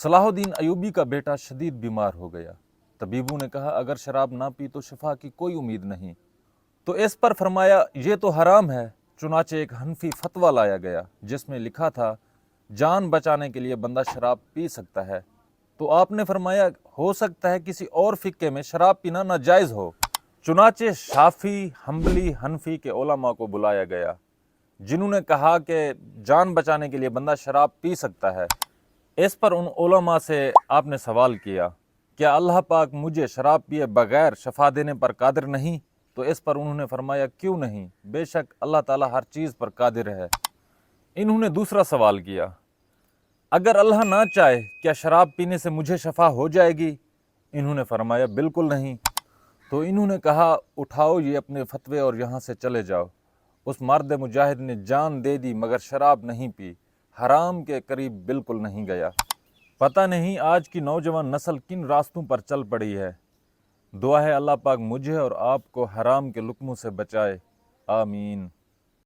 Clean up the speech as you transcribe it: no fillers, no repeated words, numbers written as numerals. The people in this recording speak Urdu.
صلاح الدین ایوبی کا بیٹا شدید بیمار ہو گیا۔ طبیبوں نے کہا اگر شراب نہ پی تو شفا کی کوئی امید نہیں، تو اس پر فرمایا یہ تو حرام ہے۔ چنانچہ ایک حنفی فتویٰ لایا گیا جس میں لکھا تھا جان بچانے کے لیے بندہ شراب پی سکتا ہے، تو آپ نے فرمایا ہو سکتا ہے کسی اور فقہ میں شراب پینا ناجائز ہو۔ چنانچہ شافعی، حنبلی، حنفی کے علماء کو بلایا گیا جنہوں نے کہا کہ جان بچانے کے لیے بندہ شراب پی سکتا ہے۔ اس پر ان علماء سے آپ نے سوال کیا کیا اللہ پاک مجھے شراب پیے بغیر شفا دینے پر قادر نہیں؟ تو اس پر انہوں نے فرمایا کیوں نہیں، بے شک اللہ تعالیٰ ہر چیز پر قادر ہے۔ انہوں نے دوسرا سوال کیا اگر اللہ نہ چاہے کیا شراب پینے سے مجھے شفا ہو جائے گی؟ انہوں نے فرمایا بالکل نہیں۔ تو انہوں نے کہا اٹھاؤ یہ اپنے فتوے اور یہاں سے چلے جاؤ۔ اس مرد مجاہد نے جان دے دی مگر شراب نہیں پی، حرام کے قریب بالکل نہیں گیا۔ پتہ نہیں آج کی نوجوان نسل کن راستوں پر چل پڑی ہے۔ دعا ہے اللہ پاک مجھے اور آپ کو حرام کے لقموں سے بچائے، آمین۔